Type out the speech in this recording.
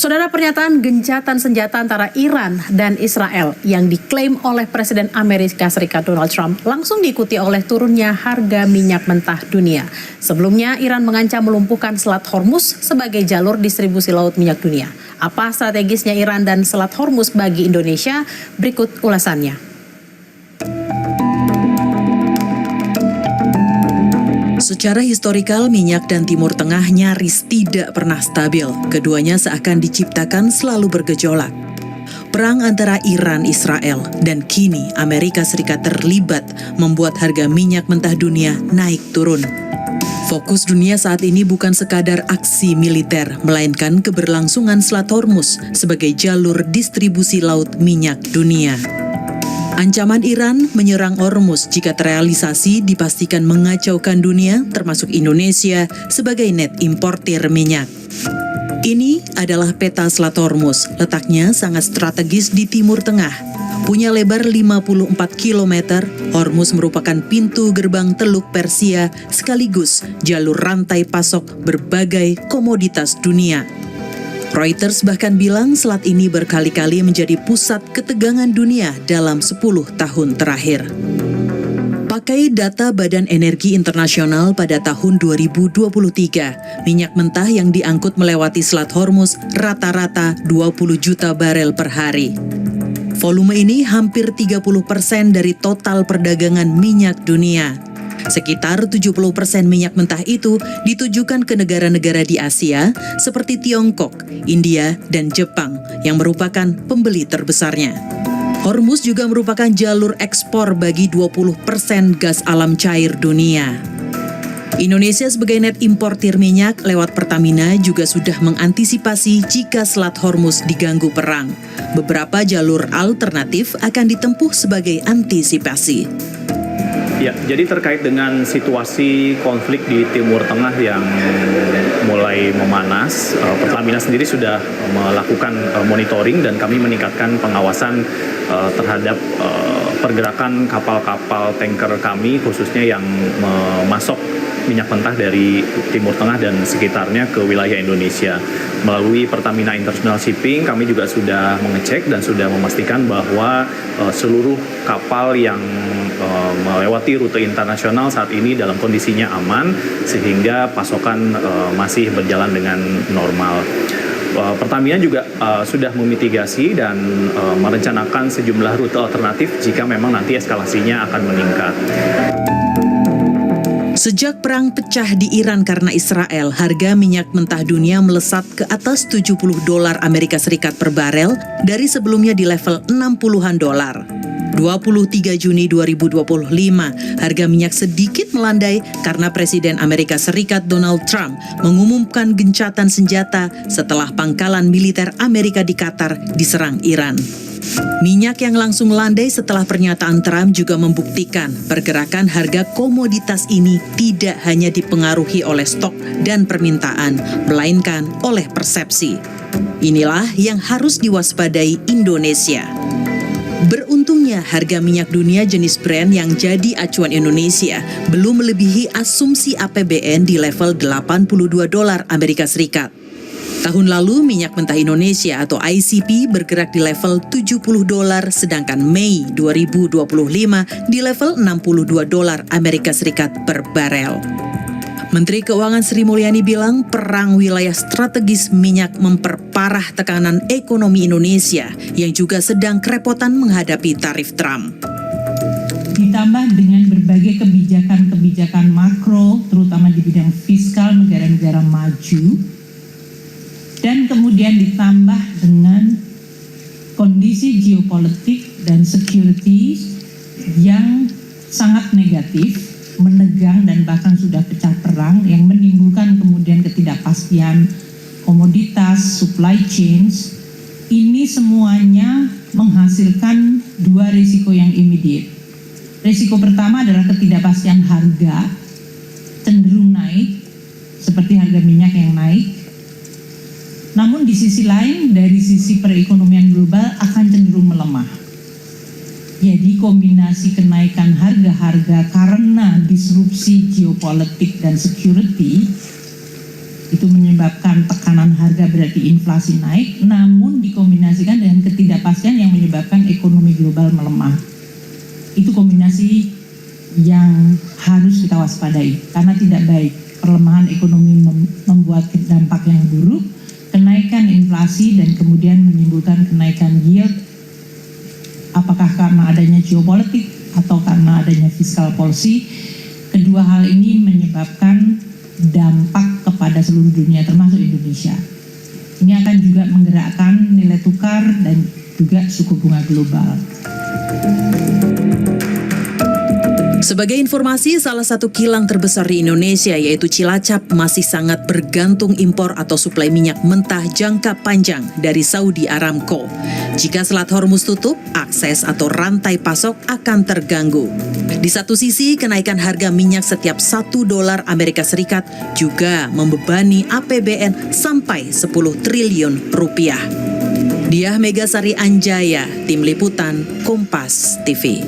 Saudara, pernyataan gencatan senjata antara Iran dan Israel yang diklaim oleh Presiden Amerika Serikat Donald Trump langsung diikuti oleh turunnya harga minyak mentah dunia. Sebelumnya, Iran mengancam melumpuhkan Selat Hormuz sebagai jalur distribusi laut minyak dunia. Apa strategisnya Iran dan Selat Hormuz bagi Indonesia? Berikut ulasannya. Secara historikal, minyak dan Timur Tengah nyaris tidak pernah stabil. Keduanya seakan diciptakan selalu bergejolak. Perang antara Iran-Israel dan kini Amerika Serikat terlibat membuat harga minyak mentah dunia naik turun. Fokus dunia saat ini bukan sekadar aksi militer, melainkan keberlangsungan Selat Hormuz sebagai jalur distribusi laut minyak dunia. Ancaman Iran menyerang Hormuz jika terrealisasi dipastikan mengacaukan dunia, termasuk Indonesia sebagai net importir minyak. Ini adalah peta Selat Hormuz, letaknya sangat strategis di Timur Tengah. Punya lebar 54 km, Hormuz merupakan pintu gerbang Teluk Persia sekaligus jalur rantai pasok berbagai komoditas dunia. Reuters bahkan bilang selat ini berkali-kali menjadi pusat ketegangan dunia dalam 10 tahun terakhir. Pakai data Badan Energi Internasional pada tahun 2023, minyak mentah yang diangkut melewati Selat Hormuz rata-rata 20 juta barel per hari. Volume ini hampir 30% dari total perdagangan minyak dunia. Sekitar 70% minyak mentah itu ditujukan ke negara-negara di Asia seperti Tiongkok, India, dan Jepang yang merupakan pembeli terbesarnya. Hormuz juga merupakan jalur ekspor bagi 20% gas alam cair dunia. Indonesia sebagai net importir minyak lewat Pertamina juga sudah mengantisipasi jika Selat Hormuz diganggu perang. Beberapa jalur alternatif akan ditempuh sebagai antisipasi. Ya, jadi terkait dengan situasi konflik di Timur Tengah yang mulai memanas, Pertamina sendiri sudah melakukan monitoring dan kami meningkatkan pengawasan terhadap pergerakan kapal-kapal tanker kami, khususnya yang memasok minyak mentah dari Timur Tengah dan sekitarnya ke wilayah Indonesia. Melalui Pertamina International Shipping, kami juga sudah mengecek dan sudah memastikan bahwa seluruh kapal yang melewati rute internasional saat ini dalam kondisinya aman, sehingga pasokan masih berjalan dengan normal. Pertamina juga sudah memitigasi dan merencanakan sejumlah rute alternatif jika memang nanti eskalasinya akan meningkat. Sejak perang pecah di Iran karena Israel, harga minyak mentah dunia melesat ke atas $70 Amerika Serikat per barel dari sebelumnya di level 60-an dolar. 23 Juni 2025, harga minyak sedikit melandai karena Presiden Amerika Serikat Donald Trump mengumumkan gencatan senjata setelah pangkalan militer Amerika di Qatar diserang Iran. Minyak yang langsung landai setelah pernyataan Trump juga membuktikan pergerakan harga komoditas ini tidak hanya dipengaruhi oleh stok dan permintaan, melainkan oleh persepsi. Inilah yang harus diwaspadai Indonesia. Beruntungnya harga minyak dunia jenis Brent yang jadi acuan Indonesia belum melebihi asumsi APBN di level $82 Amerika Serikat. Tahun lalu minyak mentah Indonesia atau ICP bergerak di level $70, sedangkan Mei 2025 di level $62 Amerika Serikat per barel. Menteri Keuangan Sri Mulyani bilang perang wilayah strategis minyak memperparah tekanan ekonomi Indonesia yang juga sedang kerepotan menghadapi tarif Trump. Ditambah dengan berbagai kebijakan-kebijakan makro, terutama di bidang fiskal negara-negara maju, dan kemudian ditambah dengan kondisi geopolitik dan security yang sangat negatif, menegang dan bahkan sudah pecah perang yang menimbulkan kemudian ketidakpastian komoditas, supply chains. Ini semuanya menghasilkan dua risiko yang immediate. Risiko pertama adalah ketidakpastian harga cenderung naik, seperti harga minyak yang naik. Namun di sisi lain, dari sisi perekonomian global akan cenderung melemah. Jadi kombinasi kenaikan harga-harga karena disrupsi geopolitik dan security itu menyebabkan tekanan harga berarti inflasi naik, namun dikombinasikan dengan ketidakpastian yang menyebabkan ekonomi global melemah. Itu kombinasi yang harus kita waspadai karena tidak baik. Perlemahan ekonomi membuat dampak yang buruk, kenaikan inflasi dan kemudian menimbulkan kenaikan yield, apakah karena adanya geopolitik atau karena adanya fiscal policy. Kedua hal ini menyebabkan dampak kepada seluruh dunia termasuk Indonesia. Ini akan juga menggerakkan nilai tukar dan juga suku bunga global. Sebagai informasi, salah satu kilang terbesar di Indonesia yaitu Cilacap masih sangat bergantung impor atau suplai minyak mentah jangka panjang dari Saudi Aramco. Jika Selat Hormuz tutup, akses atau rantai pasok akan terganggu. Di satu sisi, kenaikan harga minyak setiap $1 Amerika Serikat juga membebani APBN sampai 10 triliun rupiah. Diah Megasari Anjaya, Tim Liputan, Kompas TV.